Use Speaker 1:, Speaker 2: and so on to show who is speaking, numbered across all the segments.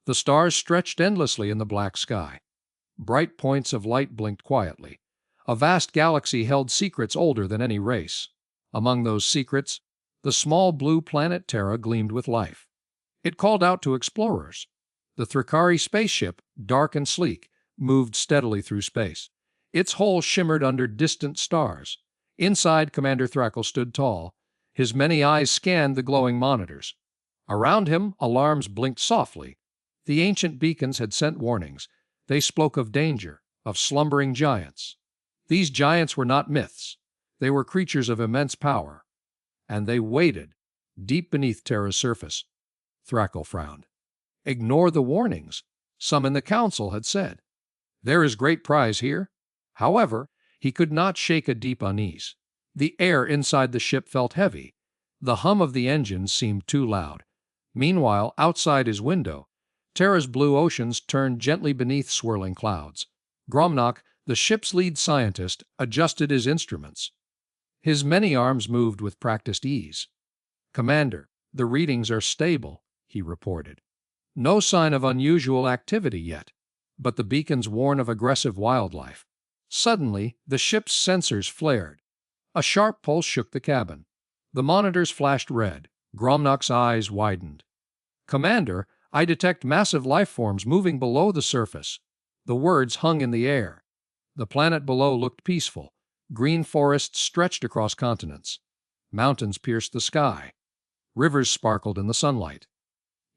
Speaker 1: The stars stretched endlessly in the black sky. Bright points of light blinked quietly. A vast galaxy held secrets older than any race. Among those secrets, the small blue planet Terra gleamed with life. It called out to explorers. The Thrakari spaceship, dark and sleek, moved steadily through space. Its hull shimmered under distant stars. Inside, Commander Thrakgul stood tall. His many eyes scanned the glowing monitors. Around him, alarms blinked softly. The ancient beacons had sent warnings. They spoke of danger, of slumbering giants. These giants were not myths. They were creatures of immense power. And they waited, deep beneath Terra's surface. Thrakgul frowned. Ignore the warnings, some in the council had said. There is great prize here. However, he could not shake a deep unease. The air inside the ship felt heavy. The hum of the engines seemed too loud. Meanwhile, outside his window, Terra's blue oceans turned gently beneath swirling clouds. Gromnak, the ship's lead scientist, adjusted his instruments. His many arms moved with practiced ease. "Commander, the readings are stable," he reported. "No sign of unusual activity yet, but the beacons warn of aggressive wildlife." Suddenly, the ship's sensors flared. A sharp pulse shook the cabin. The monitors flashed red. Gromnak's eyes widened. "Commander, I detect massive life forms moving below the surface." The words hung in the air. The planet below looked peaceful. Green forests stretched across continents. Mountains pierced the sky. Rivers sparkled in the sunlight.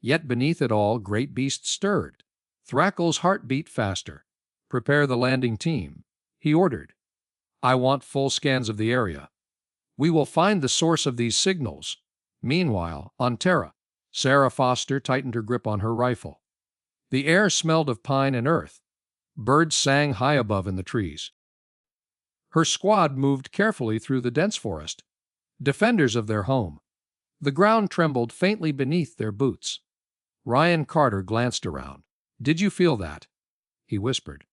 Speaker 1: Yet beneath it all, great beasts stirred. Thrakgul's heart beat faster. "Prepare the landing team," he ordered. "I want full scans of the area. We will find the source of these signals." Meanwhile, on Terra, Sarah Foster tightened her grip on her rifle. The air smelled of pine and earth. Birds sang high above in the trees. Her squad moved carefully through the dense forest, defenders of their home. The ground trembled faintly beneath their boots. Ryan Carter glanced around. "Did you feel that?" he whispered.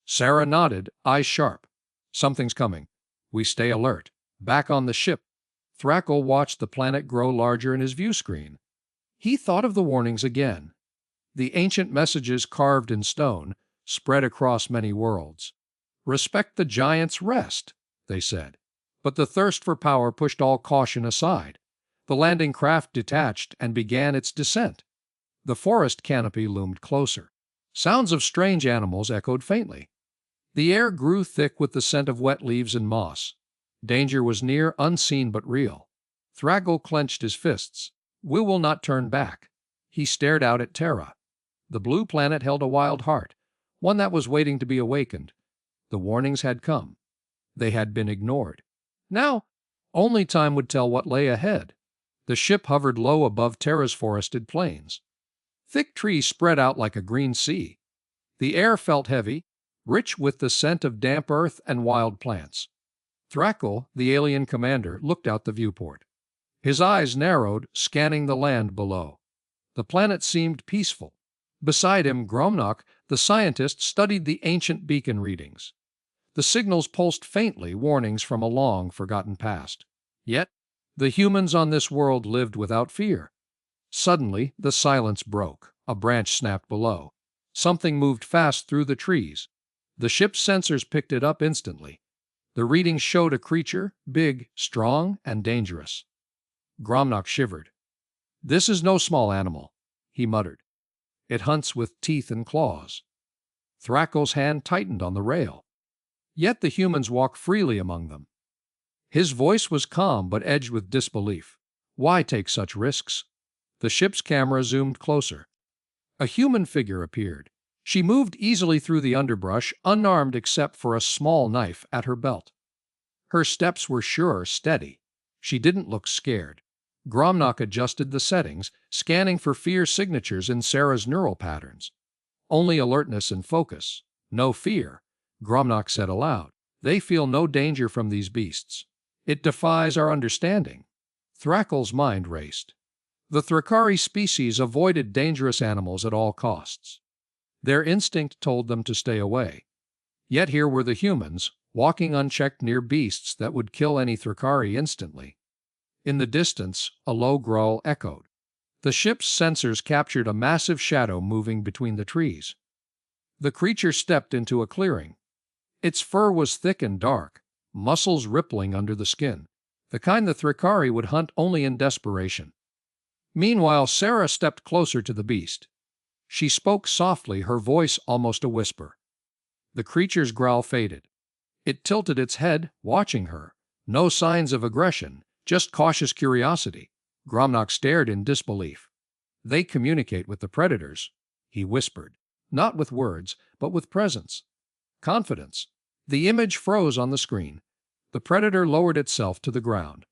Speaker 1: Sarah nodded, eyes sharp. "Something's coming. We stay alert." Back on the ship, Thrakgul watched the planet grow larger in his view screen. He thought of the warnings again. The ancient messages carved in stone, spread across many worlds. "Respect the giant's rest," they said. But the thirst for power pushed all caution aside. The landing craft detached and began its descent. The forest canopy loomed closer. Sounds of strange animals echoed faintly. The air grew thick with the scent of wet leaves and moss. Danger was near, unseen but real. Thrakgul clenched his fists. "We will not turn back." He stared out at Terra. The blue planet held a wild heart, one that was waiting to be awakened. The warnings had come. They had been ignored. Now, only time would tell what lay ahead. The ship hovered low above Terra's forested plains. Thick trees spread out like a green sea. The air felt heavy, rich with the scent of damp earth and wild plants. Thrakgul, the alien commander, looked out the viewport. His eyes narrowed, scanning the land below. The planet seemed peaceful. Beside him, Gromnak, the scientist, studied the ancient beacon readings. The signals pulsed faintly, warnings from a long-forgotten past. Yet, the humans on this world lived without fear. Suddenly, the silence broke. A branch snapped below. Something moved fast through the trees. The ship's sensors picked it up instantly. The readings showed a creature, big, strong, and dangerous. Gromnak shivered. "This is no small animal," he muttered. "It hunts with teeth and claws." Thrakgul's hand tightened on the rail. Yet the humans walk freely among them. His voice was calm but edged with disbelief. "Why take such risks?" The ship's camera zoomed closer. A human figure appeared. She moved easily through the underbrush, unarmed except for a small knife at her belt. Her steps were sure, steady. She didn't look scared. Gromnak adjusted the settings, scanning for fear signatures in Sarah's neural patterns. "Only alertness and focus. No fear," Gromnak said aloud. "They feel no danger from these beasts. It defies our understanding." Thrakgul's mind raced. The Thrakari species avoided dangerous animals at all costs. Their instinct told them to stay away. Yet here were the humans, walking unchecked near beasts that would kill any Thrakari instantly. In the distance, a low growl echoed. The ship's sensors captured a massive shadow moving between the trees. The creature stepped into a clearing. Its fur was thick and dark, muscles rippling under the skin, the kind the Thrakari would hunt only in desperation. Meanwhile, Sarah stepped closer to the beast. She spoke softly, her voice almost a whisper. The creature's growl faded. It tilted its head, watching her. No signs of aggression, just cautious curiosity. Gromnak stared in disbelief. "They communicate with the predators," he whispered, not with words, but with presence. Confidence. The image froze on the screen. The predator lowered itself to the ground.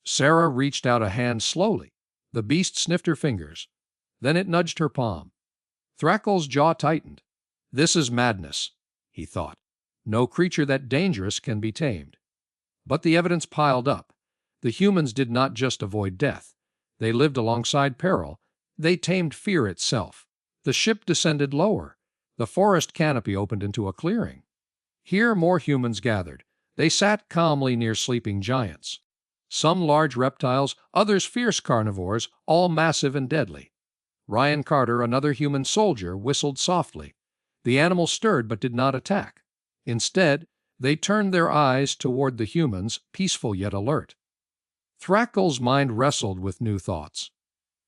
Speaker 1: Sarah reached out a hand slowly. The beast sniffed her fingers. Then it nudged her palm. Thrakgul's jaw tightened. "This is madness," he thought. "No creature that dangerous can be tamed." But the evidence piled up. The humans did not just avoid death. They lived alongside peril. They tamed fear itself. The ship descended lower. The forest canopy opened into a clearing. Here more humans gathered. They sat calmly near sleeping giants. Some large reptiles, others fierce carnivores, all massive and deadly. Ryan Carter, another human soldier, whistled softly. The animals stirred but did not attack. Instead, they turned their eyes toward the humans, peaceful yet alert. Thrakgul's mind wrestled with new thoughts.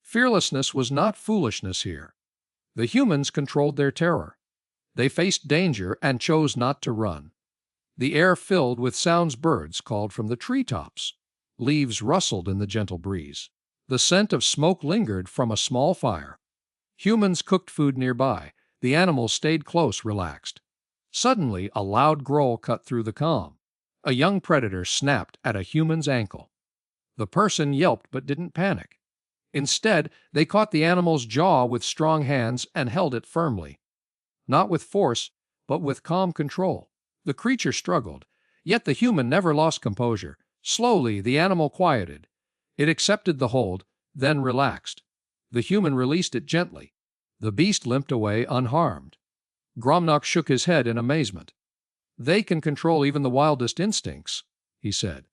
Speaker 1: Fearlessness was not foolishness here. The humans controlled their terror. They faced danger and chose not to run. The air filled with sounds. Birds called from the treetops. Leaves rustled in the gentle breeze. The scent of smoke lingered from a small fire. Humans cooked food nearby. The animals stayed close, relaxed. Suddenly, a loud growl cut through the calm. A young predator snapped at a human's ankle. The person yelped but didn't panic. Instead, they caught the animal's jaw with strong hands and held it firmly. Not with force, but with calm control. The creature struggled, yet the human never lost composure. Slowly, the animal quieted. It accepted the hold, then relaxed. The human released it gently. The beast limped away unharmed. Gromnak shook his head in amazement. "They can control even the wildest instincts," he said.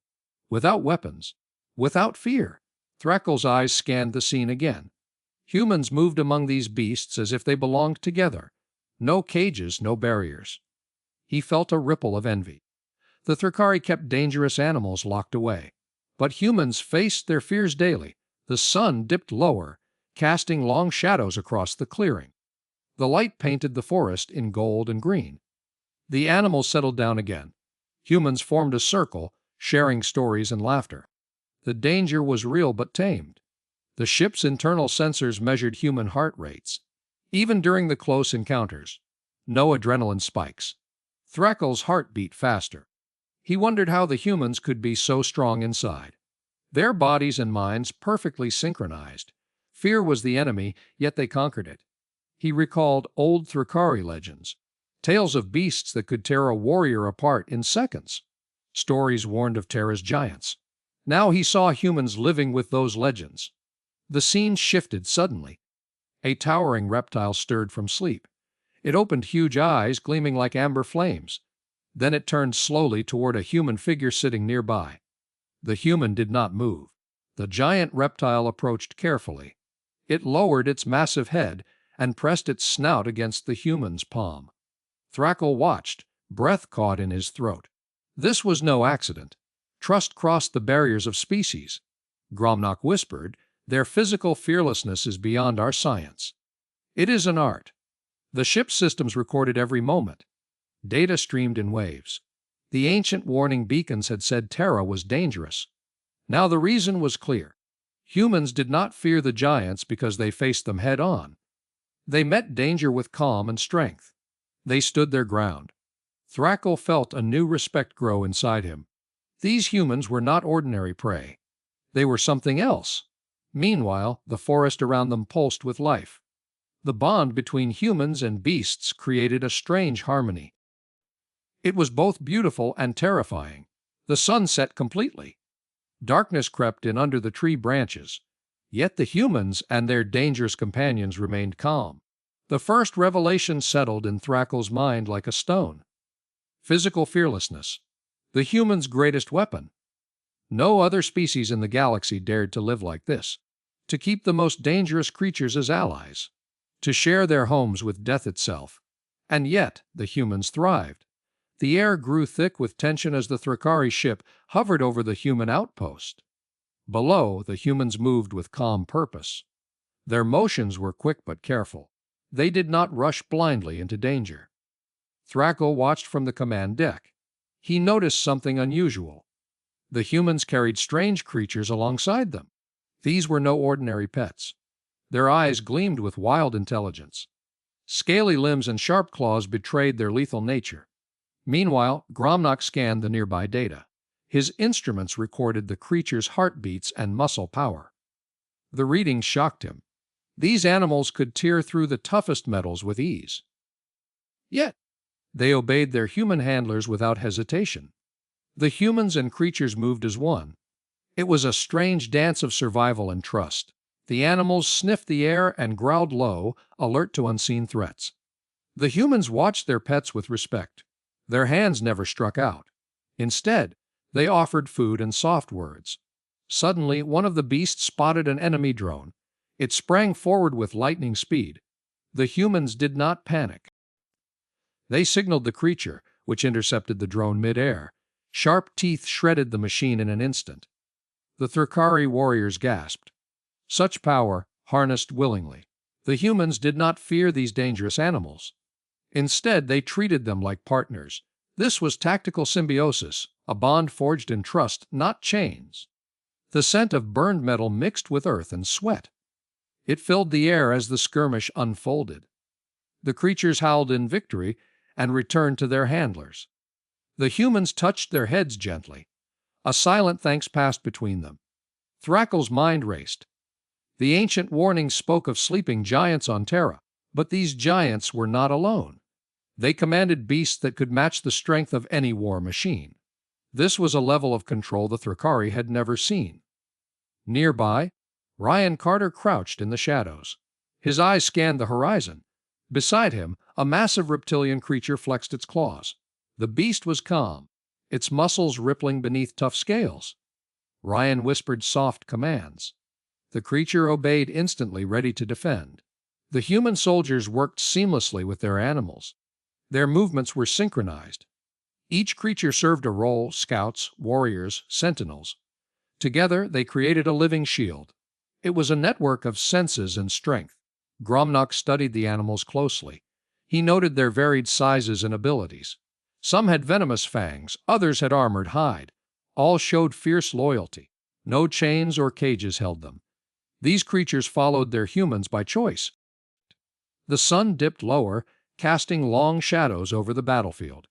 Speaker 1: "Without weapons, without fear." Thrakgul's eyes scanned the scene again. Humans moved among these beasts as if they belonged together. No cages, no barriers. He felt a ripple of envy. The Thrakari kept dangerous animals locked away. But humans faced their fears daily. The sun dipped lower, casting long shadows across the clearing. The light painted the forest in gold and green. The animals settled down again. Humans formed a circle, sharing stories and laughter. The danger was real but tamed. The ship's internal sensors measured human heart rates. Even during the close encounters, no adrenaline spikes. Thrakgul's heart beat faster. He wondered how the humans could be so strong inside. Their bodies and minds perfectly synchronized. Fear was the enemy, yet they conquered it. He recalled old Thrakari legends, tales of beasts that could tear a warrior apart in seconds. Stories warned of Terra's giants. Now he saw humans living with those legends. The scene shifted suddenly. A towering reptile stirred from sleep. It opened huge eyes gleaming like amber flames. Then it turned slowly toward a human figure sitting nearby. The human did not move. The giant reptile approached carefully. It lowered its massive head and pressed its snout against the human's palm. Thrakgul watched, breath caught in his throat. This was no accident. Trust crossed the barriers of species. Gromnak whispered, "Their physical fearlessness is beyond our science. It is an art." The ship's systems recorded every moment. Data streamed in waves. The ancient warning beacons had said Terra was dangerous. Now the reason was clear. Humans did not fear the giants because they faced them head-on. They met danger with calm and strength. They stood their ground. Thrakgul felt a new respect grow inside him. These humans were not ordinary prey. They were something else. Meanwhile, the forest around them pulsed with life. The bond between humans and beasts created a strange harmony. It was both beautiful and terrifying. The sun set completely. Darkness crept in under the tree branches. Yet the humans and their dangerous companions remained calm. The first revelation settled in Thrakgul's mind like a stone. Physical fearlessness, the human's greatest weapon. No other species in the galaxy dared to live like this. to keep the most dangerous creatures as allies, to share their homes with death itself. And yet, the humans thrived. The air grew thick with tension as the Thrakari ship hovered over the human outpost. Below, the humans moved with calm purpose. Their motions were quick but careful. They did not rush blindly into danger. Thrakgul watched from the command deck. He noticed something unusual. The humans carried strange creatures alongside them. These were no ordinary pets. Their eyes gleamed with wild intelligence. Scaly limbs and sharp claws betrayed their lethal nature. Meanwhile, Gromnak scanned the nearby data. His instruments recorded the creature's heartbeats and muscle power. The readings shocked him. These animals could tear through the toughest metals with ease. Yet, they obeyed their human handlers without hesitation. The humans and creatures moved as one. It was a strange dance of survival and trust. The animals sniffed the air and growled low, alert to unseen threats. The humans watched their pets with respect. Their hands never struck out. Instead, they offered food and soft words. Suddenly, one of the beasts spotted an enemy drone. It sprang forward with lightning speed. The humans did not panic. They signaled the creature, which intercepted the drone mid-air. Sharp teeth shredded the machine in an instant. The Thrakari warriors gasped. Such power, harnessed willingly. The humans did not fear these dangerous animals. Instead, they treated them like partners. This was tactical symbiosis, a bond forged in trust, not chains. The scent of burned metal mixed with earth and sweat. It filled the air as the skirmish unfolded. The creatures howled in victory and returned to their handlers. The humans touched their heads gently. A silent thanks passed between them. Thrakgul's mind raced. The ancient warning spoke of sleeping giants on Terra, but these giants were not alone. They commanded beasts that could match the strength of any war machine. This was a level of control the Thrakari had never seen. Nearby, Ryan Carter crouched in the shadows. His eyes scanned the horizon. Beside him, a massive reptilian creature flexed its claws. The beast was calm, its muscles rippling beneath tough scales. Ryan whispered soft commands. The creature obeyed instantly, ready to defend. The human soldiers worked seamlessly with their animals. Their movements were synchronized. Each creature served a role: scouts, warriors, sentinels. Together, they created a living shield. It was a network of senses and strength. Gromnak studied the animals closely. He noted their varied sizes and abilities. Some had venomous fangs, others had armored hide. All showed fierce loyalty. No chains or cages held them. These creatures followed their humans by choice. The sun dipped lower, casting long shadows over the battlefield.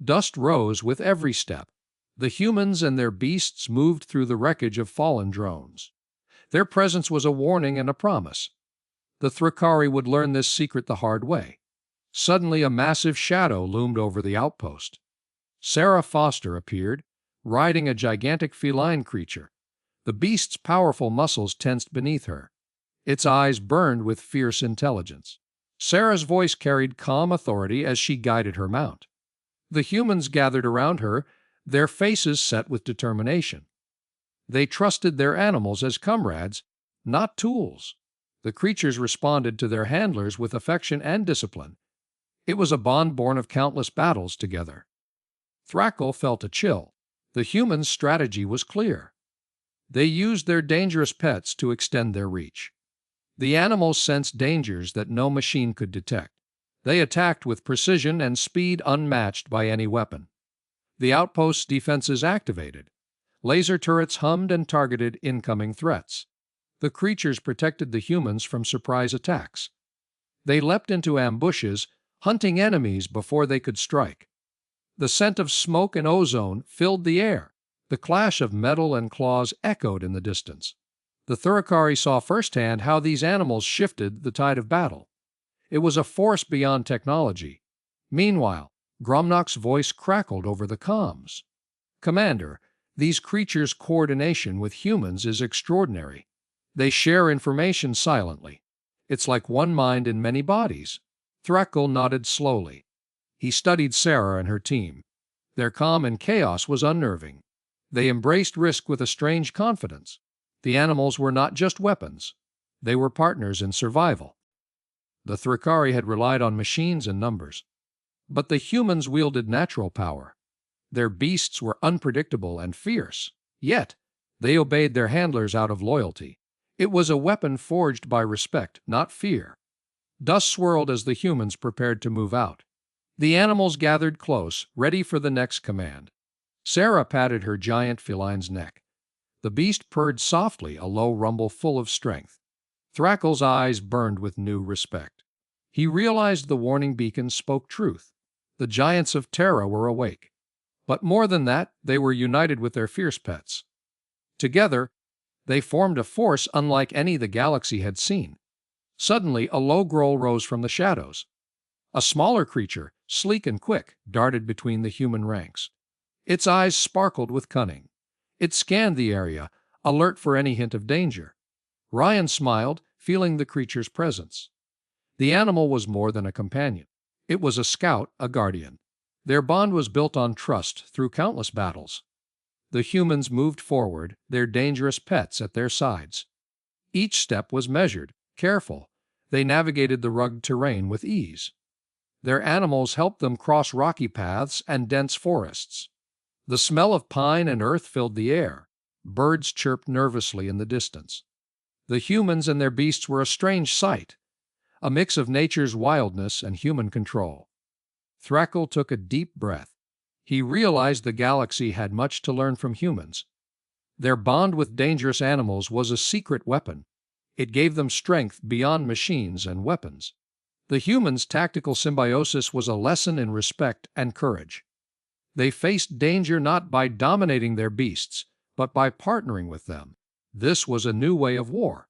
Speaker 1: Dust rose with every step. The humans and their beasts moved through the wreckage of fallen drones. Their presence was a warning and a promise. The Thrakari would learn this secret the hard way. Suddenly, a massive shadow loomed over the outpost. Sarah Foster appeared, riding a gigantic feline creature. The beast's powerful muscles tensed beneath her. Its eyes burned with fierce intelligence. Sarah's voice carried calm authority as she guided her mount. The humans gathered around her, their faces set with determination. They trusted their animals as comrades, not tools. The creatures responded to their handlers with affection and discipline. It was a bond born of countless battles together. Thrakgul felt a chill. The humans' strategy was clear. They used their dangerous pets to extend their reach. The animals sensed dangers that no machine could detect. They attacked with precision and speed unmatched by any weapon. The outpost's defenses activated. Laser turrets hummed and targeted incoming threats. The creatures protected the humans from surprise attacks. They leapt into ambushes, hunting enemies before they could strike. The scent of smoke and ozone filled the air. The clash of metal and claws echoed in the distance. The Thrakari saw firsthand how these animals shifted the tide of battle. It was a force beyond technology. Meanwhile, Gromnak's voice crackled over the comms. "Commander, these creatures' coordination with humans is extraordinary. They share information silently. It's like one mind in many bodies." Thrakgul nodded slowly. He studied Sarah and her team. Their calm in chaos was unnerving. They embraced risk with a strange confidence. The animals were not just weapons. They were partners in survival. The Thrakari had relied on machines and numbers. But the humans wielded natural power. Their beasts were unpredictable and fierce. Yet, they obeyed their handlers out of loyalty. It was a weapon forged by respect, not fear. Dust swirled as the humans prepared to move out. The animals gathered close, ready for the next command. Sarah patted her giant feline's neck. The beast purred softly, a low rumble full of strength. Thrakgul's eyes burned with new respect. He realized the warning beacons spoke truth. The giants of Terra were awake. But more than that, they were united with their fierce pets. Together, they formed a force unlike any the galaxy had seen. Suddenly, a low growl rose from the shadows. A smaller creature, sleek and quick, darted between the human ranks. Its eyes sparkled with cunning. It scanned the area, alert for any hint of danger. Ryan smiled, feeling the creature's presence. The animal was more than a companion. It was a scout, a guardian. Their bond was built on trust through countless battles. The humans moved forward, their dangerous pets at their sides. Each step was measured, careful. They navigated the rugged terrain with ease. Their animals helped them cross rocky paths and dense forests. The smell of pine and earth filled the air. Birds chirped nervously in the distance. The humans and their beasts were a strange sight, a mix of nature's wildness and human control. Thrakgul took a deep breath. He realized the galaxy had much to learn from humans. Their bond with dangerous animals was a secret weapon. It gave them strength beyond machines and weapons. The humans' tactical symbiosis was a lesson in respect and courage. They faced danger not by dominating their beasts, but by partnering with them. This was a new way of war.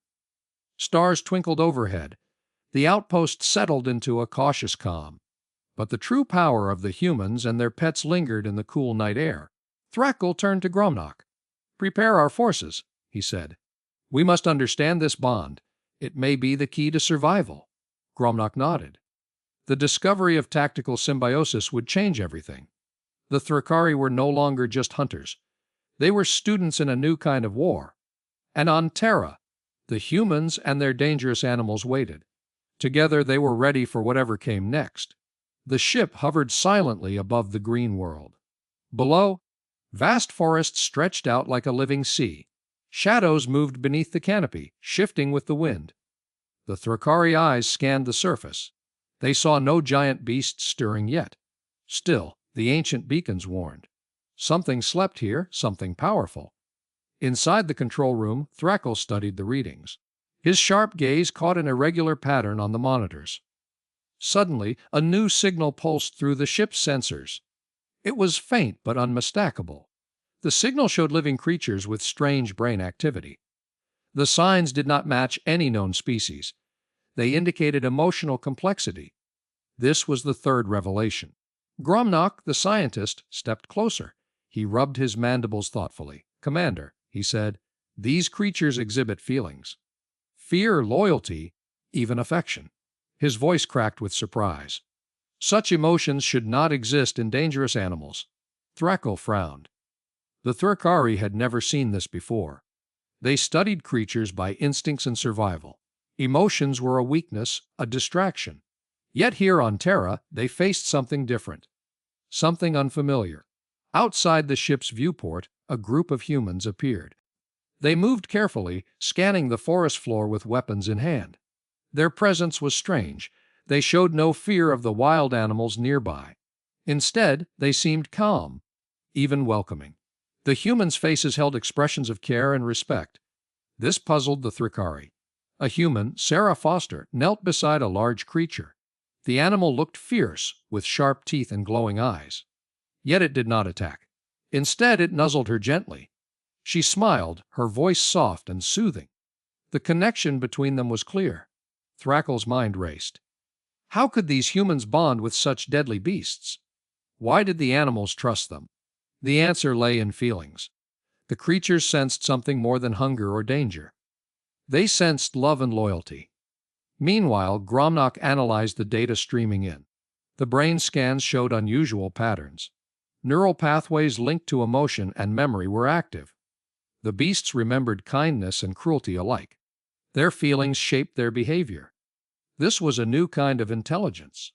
Speaker 1: Stars twinkled overhead. The outpost settled into a cautious calm. But the true power of the humans and their pets lingered in the cool night air. Thrakgul turned to Gromnak. "Prepare our forces," he said. "We must understand this bond. It may be the key to survival." Gromnak nodded. The discovery of tactical symbiosis would change everything. The Thrakari were no longer just hunters. They were students in a new kind of war. And on Terra, the humans and their dangerous animals waited. Together they were ready for whatever came next. The ship hovered silently above the green world. Below, vast forests stretched out like a living sea. Shadows moved beneath the canopy, shifting with the wind. The Thrakari eyes scanned the surface. They saw no giant beasts stirring yet. Still, the ancient beacons warned. Something slept here, something powerful. Inside the control room, Thrakgul studied the readings. His sharp gaze caught an irregular pattern on the monitors. Suddenly, a new signal pulsed through the ship's sensors. It was faint but unmistakable. The signal showed living creatures with strange brain activity. The signs did not match any known species. They indicated emotional complexity. This was the third revelation. Gromnak, the scientist, stepped closer. He rubbed his mandibles thoughtfully. "Commander," he said, "these creatures exhibit feelings. Fear, loyalty, even affection." His voice cracked with surprise. Such emotions should not exist in dangerous animals. Thrakgul frowned. The Thrakari had never seen this before. They studied creatures by instincts and survival. Emotions were a weakness, a distraction. Yet here on Terra, they faced something different. Something unfamiliar. Outside the ship's viewport, a group of humans appeared. They moved carefully, scanning the forest floor with weapons in hand. Their presence was strange. They showed no fear of the wild animals nearby. Instead, they seemed calm, even welcoming. The humans' faces held expressions of care and respect. This puzzled the Thrakari. A human, Sarah Foster, knelt beside a large creature. The animal looked fierce, with sharp teeth and glowing eyes. Yet it did not attack. Instead, it nuzzled her gently. She smiled, her voice soft and soothing. The connection between them was clear. Thrakgul's mind raced. How could these humans bond with such deadly beasts? Why did the animals trust them? The answer lay in feelings. The creatures sensed something more than hunger or danger. They sensed love and loyalty. Meanwhile, Gromnak analyzed the data streaming in. The brain scans showed unusual patterns. Neural pathways linked to emotion and memory were active. The beasts remembered kindness and cruelty alike. Their feelings shaped their behavior. This was a new kind of intelligence.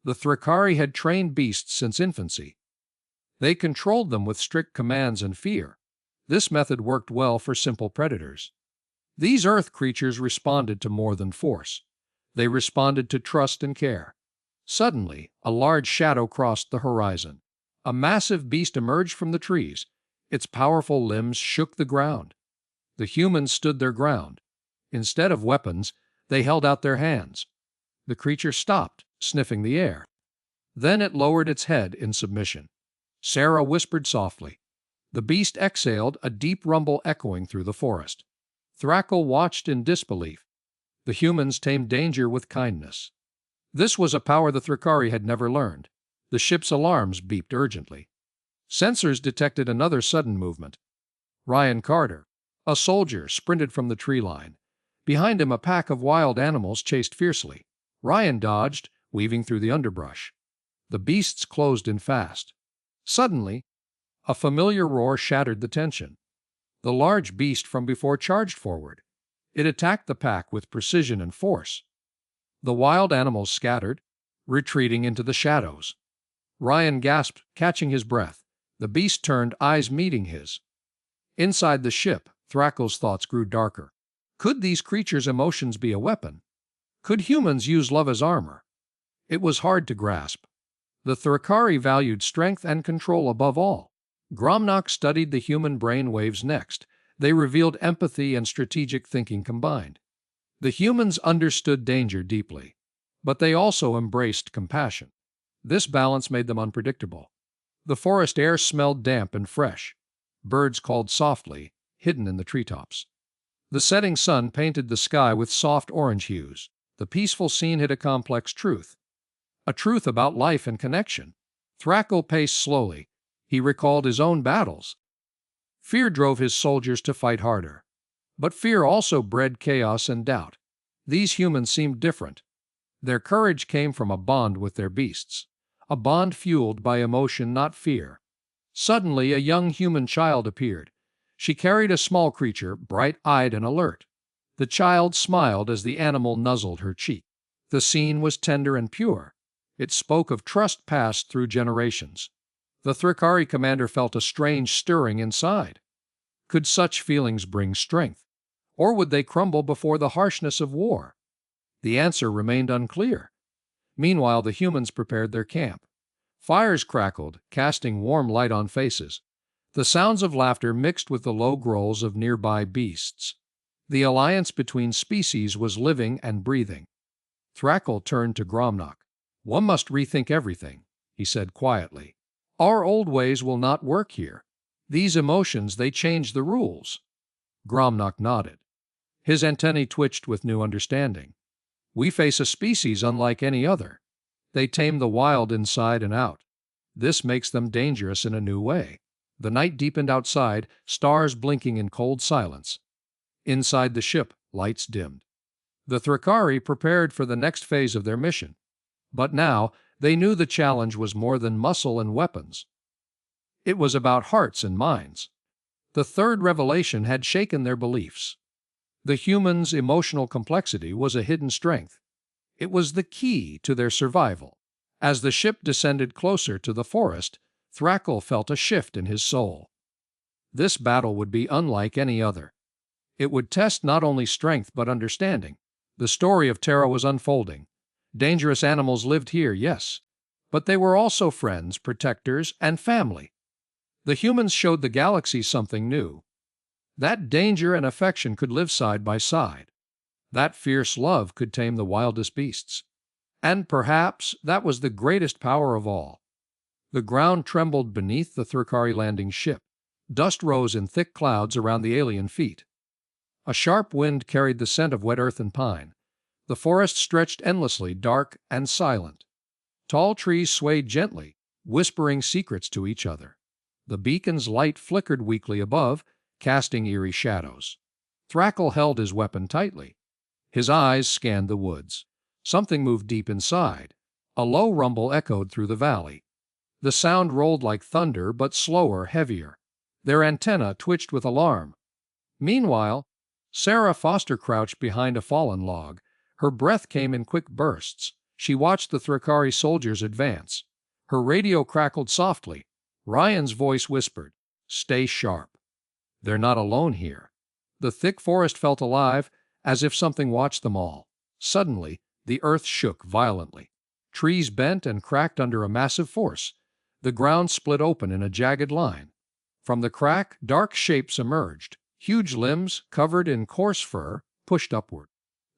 Speaker 1: The Thrakari had trained beasts since infancy. They controlled them with strict commands and fear. This method worked well for simple predators. These earth creatures responded to more than force. They responded to trust and care. Suddenly, a large shadow crossed the horizon. A massive beast emerged from the trees. Its powerful limbs shook the ground. The humans stood their ground. Instead of weapons, they held out their hands. The creature stopped, sniffing the air. Then it lowered its head in submission. Sarah whispered softly. The beast exhaled, a deep rumble echoing through the forest. Thrakgul watched in disbelief. The humans tamed danger with kindness. This was a power the Thrakari had never learned. The ship's alarms beeped urgently. Sensors detected another sudden movement. Ryan Carter, a soldier, sprinted from the tree line. Behind him, a pack of wild animals chased fiercely. Ryan dodged, weaving through the underbrush. The beasts closed in fast. Suddenly, a familiar roar shattered the tension. The large beast from before charged forward. It attacked the pack with precision and force. The wild animals scattered, retreating into the shadows. Ryan gasped, catching his breath. The beast turned, eyes meeting his. Inside the ship, Thrakgul's thoughts grew darker. Could these creatures' emotions be a weapon? Could humans use love as armor? It was hard to grasp. The Thrakari valued strength and control above all. Gromnak studied the human brain waves next. They revealed empathy and strategic thinking combined. The humans understood danger deeply, but they also embraced compassion. This balance made them unpredictable. The forest air smelled damp and fresh. Birds called softly, hidden in the treetops. The setting sun painted the sky with soft orange hues. The peaceful scene hid a complex truth. A truth about life and connection. Thrakgul paced slowly. He recalled his own battles. Fear drove his soldiers to fight harder. But fear also bred chaos and doubt. These humans seemed different. Their courage came from a bond with their beasts. A bond fueled by emotion, not fear. Suddenly, a young human child appeared. She carried a small creature, bright-eyed and alert. The child smiled as the animal nuzzled her cheek. The scene was tender and pure. It spoke of trust passed through generations. The Thrakari commander felt a strange stirring inside. Could such feelings bring strength? Or would they crumble before the harshness of war? The answer remained unclear. Meanwhile, the humans prepared their camp. Fires crackled, casting warm light on faces. The sounds of laughter mixed with the low growls of nearby beasts. The alliance between species was living and breathing. Thrakgul turned to Gromnak. "One must rethink everything," he said quietly. "Our old ways will not work here. These emotions, they change the rules." Gromnak nodded. His antennae twitched with new understanding. "We face a species unlike any other. They tame the wild inside and out. This makes them dangerous in a new way." The night deepened outside, stars blinking in cold silence. Inside the ship, lights dimmed. The Thrakari prepared for the next phase of their mission. But now, they knew the challenge was more than muscle and weapons. It was about hearts and minds. The third revelation had shaken their beliefs. The humans' emotional complexity was a hidden strength. It was the key to their survival. As the ship descended closer to the forest, Thrakgul felt a shift in his soul. This battle would be unlike any other. It would test not only strength but understanding. The story of Terra was unfolding. Dangerous animals lived here, yes, but they were also friends, protectors, and family. The humans showed the galaxy something new. That danger and affection could live side by side. That fierce love could tame the wildest beasts. And perhaps that was the greatest power of all. The ground trembled beneath the Thrakari landing ship. Dust rose in thick clouds around the alien feet. A sharp wind carried the scent of wet earth and pine. The forest stretched endlessly, dark and silent. Tall trees swayed gently, whispering secrets to each other. The beacon's light flickered weakly above, casting eerie shadows. Thrakgul held his weapon tightly. His eyes scanned the woods. Something moved deep inside. A low rumble echoed through the valley. The sound rolled like thunder, but slower, heavier. Their antennae twitched with alarm. Meanwhile, Sarah Foster crouched behind a fallen log. Her breath came in quick bursts. She watched the Thrakari soldiers advance. Her radio crackled softly. Ryan's voice whispered, "Stay sharp. They're not alone here." The thick forest felt alive, as if something watched them all. Suddenly, the earth shook violently. Trees bent and cracked under a massive force. The ground split open in a jagged line. From the crack, dark shapes emerged. Huge limbs, covered in coarse fur, pushed upward.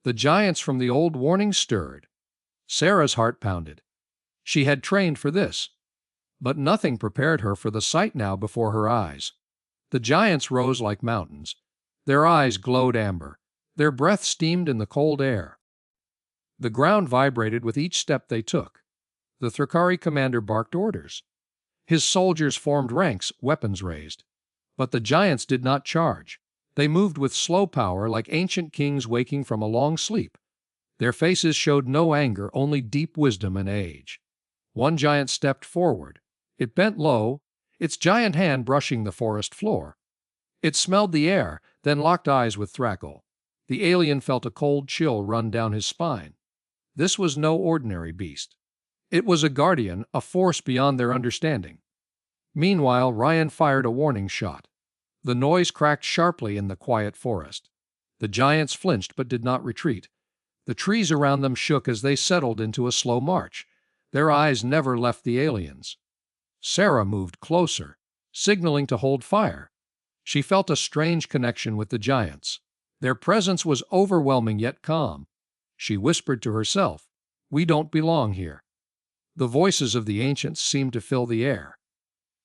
Speaker 1: The giants from the old warning stirred. Sarah's heart pounded. She had trained for this. But nothing prepared her for the sight now before her eyes. The giants rose like mountains. Their eyes glowed amber. Their breath steamed in the cold air. The ground vibrated with each step they took. The Thrakari commander barked orders. His soldiers formed ranks, weapons raised. But the giants did not charge. They moved with slow power like ancient kings waking from a long sleep. Their faces showed no anger, only deep wisdom and age. One giant stepped forward. It bent low, its giant hand brushing the forest floor. It smelled the air, then locked eyes with Thrakgul. The alien felt a cold chill run down his spine. This was no ordinary beast. It was a guardian, a force beyond their understanding. Meanwhile, Ryan fired a warning shot. The noise cracked sharply in the quiet forest. The giants flinched but did not retreat. The trees around them shook as they settled into a slow march. Their eyes never left the aliens. Sarah moved closer, signaling to hold fire. She felt a strange connection with the giants. Their presence was overwhelming yet calm. She whispered to herself, "We don't belong here." The voices of the ancients seemed to fill the air.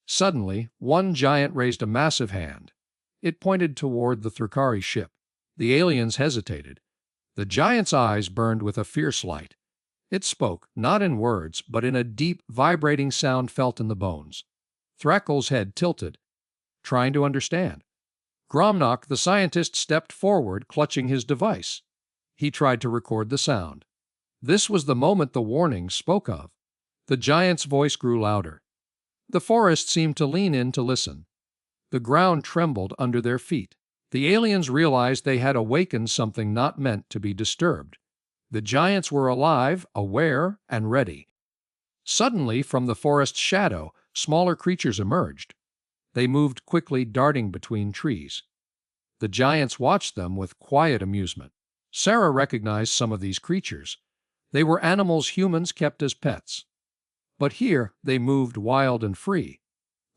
Speaker 1: Suddenly, one giant raised a massive hand. It pointed toward the Thrakari ship. The aliens hesitated. The giant's eyes burned with a fierce light. It spoke, not in words, but in a deep, vibrating sound felt in the bones. Thrakgul's head tilted, trying to understand. Gromnak, the scientist, stepped forward, clutching his device. He tried to record the sound. This was the moment the warning spoke of. The giant's voice grew louder. The forest seemed to lean in to listen. The ground trembled under their feet. The aliens realized they had awakened something not meant to be disturbed. The giants were alive, aware, and ready. Suddenly, from the forest's shadow, smaller creatures emerged. They moved quickly, darting between trees. The giants watched them with quiet amusement. Sarah recognized some of these creatures. They were animals humans kept as pets. But here they moved wild and free.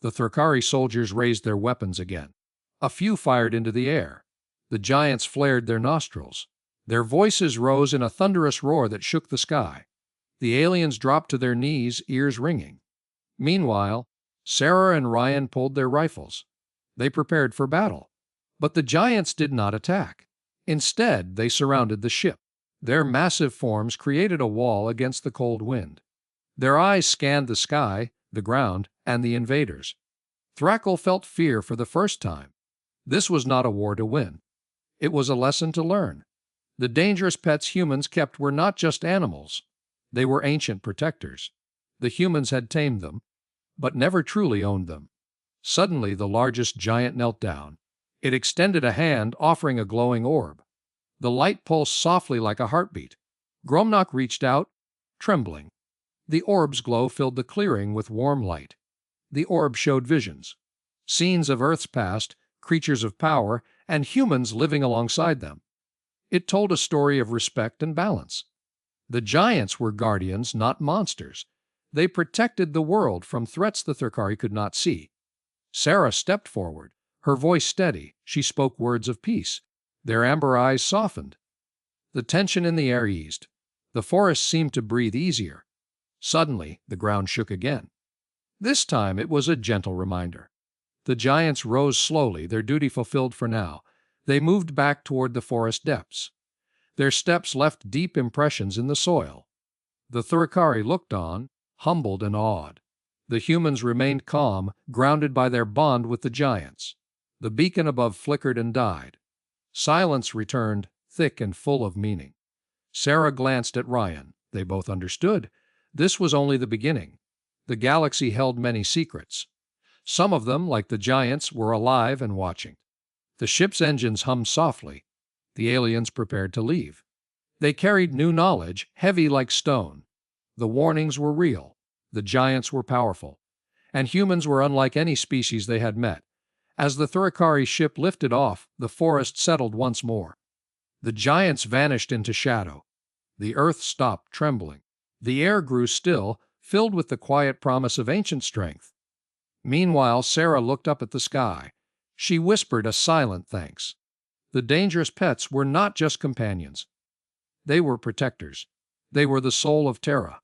Speaker 1: The Thrakari soldiers raised their weapons again. A few fired into the air. The giants flared their nostrils. Their voices rose in a thunderous roar that shook the sky. The aliens dropped to their knees, ears ringing. Meanwhile, Sarah and Ryan pulled their rifles. They prepared for battle. But the giants did not attack. Instead, they surrounded the ship. Their massive forms created a wall against the cold wind. Their eyes scanned the sky, the ground, and the invaders. Thrakgul felt fear for the first time. This was not a war to win. It was a lesson to learn. The dangerous pets humans kept were not just animals. They were ancient protectors. The humans had tamed them, but never truly owned them. Suddenly, the largest giant knelt down. It extended a hand, offering a glowing orb. The light pulsed softly like a heartbeat. Gromnak reached out, trembling. The orb's glow filled the clearing with warm light. The orb showed visions. Scenes of Earth's past, creatures of power, and humans living alongside them. It told a story of respect and balance. The giants were guardians, not monsters. They protected the world from threats the Thrakari could not see. Sarah stepped forward, her voice steady. She spoke words of peace. Their amber eyes softened. The tension in the air eased. The forest seemed to breathe easier. Suddenly, the ground shook again. This time it was a gentle reminder. The giants rose slowly, their duty fulfilled for now. They moved back toward the forest depths. Their steps left deep impressions in the soil. The Thrakari looked on, humbled and awed. The humans remained calm, grounded by their bond with the giants. The beacon above flickered and died. Silence returned, thick and full of meaning. Sarah glanced at Ryan. They both understood. This was only the beginning. The galaxy held many secrets. Some of them, like the giants, were alive and watching. The ship's engines hummed softly. The aliens prepared to leave. They carried new knowledge, heavy like stone. The warnings were real. The giants were powerful. And humans were unlike any species they had met. As the Thrakari ship lifted off, the forest settled once more. The giants vanished into shadow. The earth stopped trembling. The air grew still, filled with the quiet promise of ancient strength. Meanwhile, Sarah looked up at the sky. She whispered a silent thanks. The dangerous pets were not just companions. They were protectors. They were the soul of Terra.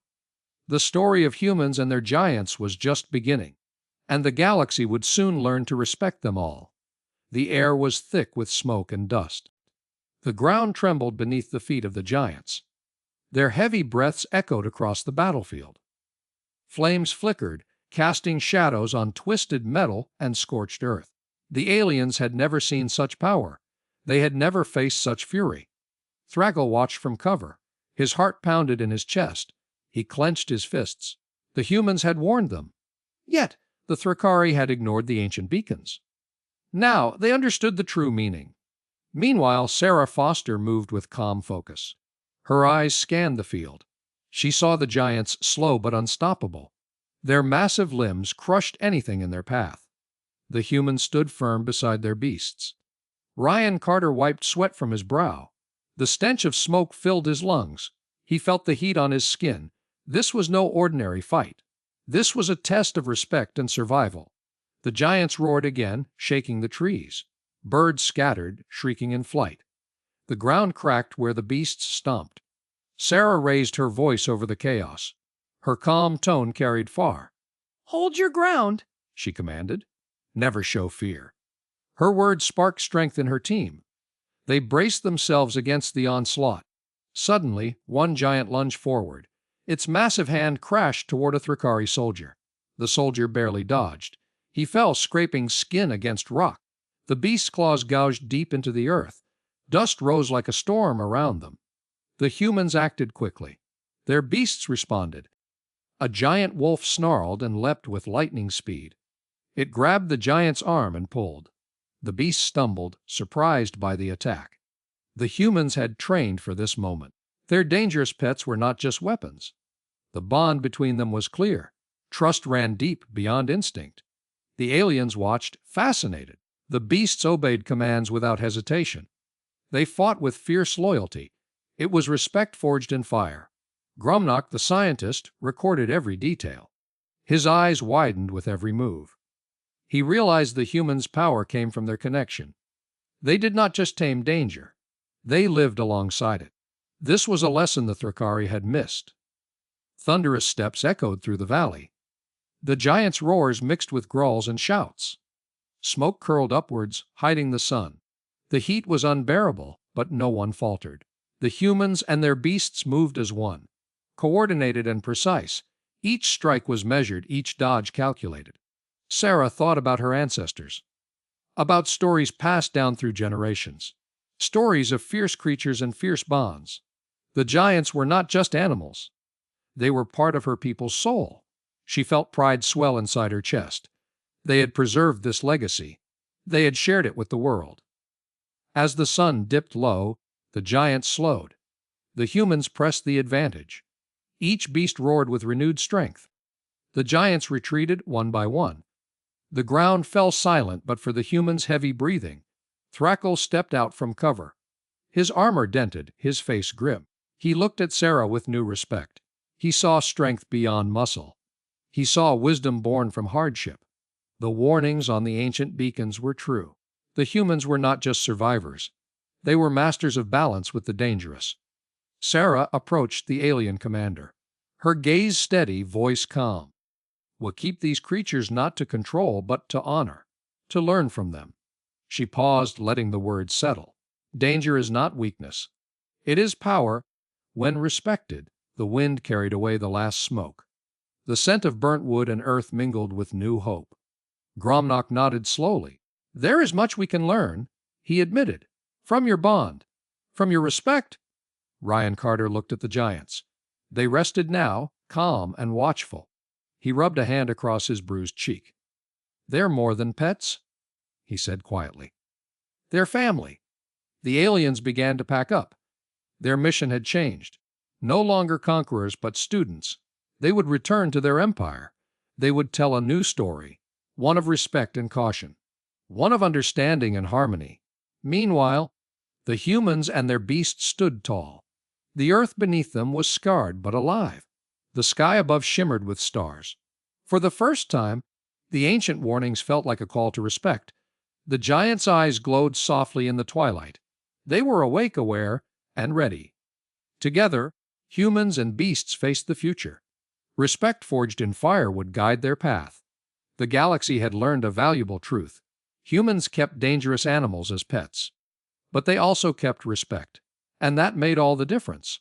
Speaker 1: The story of humans and their giants was just beginning, and the galaxy would soon learn to respect them all. The air was thick with smoke and dust. The ground trembled beneath the feet of the giants. Their heavy breaths echoed across the battlefield. Flames flickered, casting shadows on twisted metal and scorched earth. The aliens had never seen such power. They had never faced such fury. Thrakgul watched from cover. His heart pounded in his chest. He clenched his fists. The humans had warned them. Yet, the Thrakari had ignored the ancient beacons. Now, they understood the true meaning. Meanwhile, Sarah Foster moved with calm focus. Her eyes scanned the field. She saw the giants slow but unstoppable. Their massive limbs crushed anything in their path. The humans stood firm beside their beasts. Ryan Carter wiped sweat from his brow. The stench of smoke filled his lungs. He felt the heat on his skin. This was no ordinary fight. This was a test of respect and survival. The giants roared again, shaking the trees. Birds scattered, shrieking in flight. The ground cracked where the beasts stomped. Sarah raised her voice over the chaos. Her calm tone carried far. "Hold your ground," she commanded. "Never show fear." Her words sparked strength in her team. They braced themselves against the onslaught. Suddenly, one giant lunged forward. Its massive hand crashed toward a Thrakari soldier. The soldier barely dodged. He fell, scraping skin against rock. The beast's claws gouged deep into the earth. Dust rose like a storm around them. The humans acted quickly. Their beasts responded. A giant wolf snarled and leapt with lightning speed. It grabbed the giant's arm and pulled. The beast stumbled, surprised by the attack. The humans had trained for this moment. Their dangerous pets were not just weapons. The bond between them was clear. Trust ran deep beyond instinct. The aliens watched, fascinated. The beasts obeyed commands without hesitation. They fought with fierce loyalty. It was respect forged in fire. Gromnak, the scientist, recorded every detail. His eyes widened with every move. He realized the humans' power came from their connection. They did not just tame danger. They lived alongside it. This was a lesson the Thrakari had missed. Thunderous steps echoed through the valley. The giants' roars mixed with growls and shouts. Smoke curled upwards, hiding the sun. The heat was unbearable, but no one faltered. The humans and their beasts moved as one. Coordinated and precise, each strike was measured, each dodge calculated. Sarah thought about her ancestors. About stories passed down through generations. Stories of fierce creatures and fierce bonds. The giants were not just animals. They were part of her people's soul. She felt pride swell inside her chest. They had preserved this legacy. They had shared it with the world. As the sun dipped low, the giants slowed. The humans pressed the advantage. Each beast roared with renewed strength. The giants retreated one by one. The ground fell silent but for the humans' heavy breathing. Thrakgul stepped out from cover. His armor dented, his face grim. He looked at Sarah with new respect. He saw strength beyond muscle. He saw wisdom born from hardship. The warnings on the ancient beacons were true. The humans were not just survivors. They were masters of balance with the dangerous. Sarah approached the alien commander. Her gaze steady, voice calm. "We'll keep these creatures not to control, but to honor, to learn from them." She paused, letting the words settle. Danger is not weakness. It is power. When respected, the wind carried away the last smoke. The scent of burnt wood and earth mingled with new hope. Gromnak nodded slowly. "There is much we can learn," he admitted. "From your bond. From your respect." Ryan Carter looked at the giants. They rested now, calm and watchful. He rubbed a hand across his bruised cheek. "They're more than pets," he said quietly. "They're family." The aliens began to pack up. Their mission had changed. No longer conquerors, but students. They would return to their empire. They would tell a new story, one of respect and caution, one of understanding and harmony. Meanwhile, the humans and their beasts stood tall. The earth beneath them was scarred but alive. The sky above shimmered with stars. For the first time, the ancient warnings felt like a call to respect. The giants' eyes glowed softly in the twilight. They were awake, aware, and ready. Together, humans and beasts faced the future. Respect forged in fire would guide their path. The galaxy had learned a valuable truth. Humans kept dangerous animals as pets. But they also kept respect. And that made all the difference.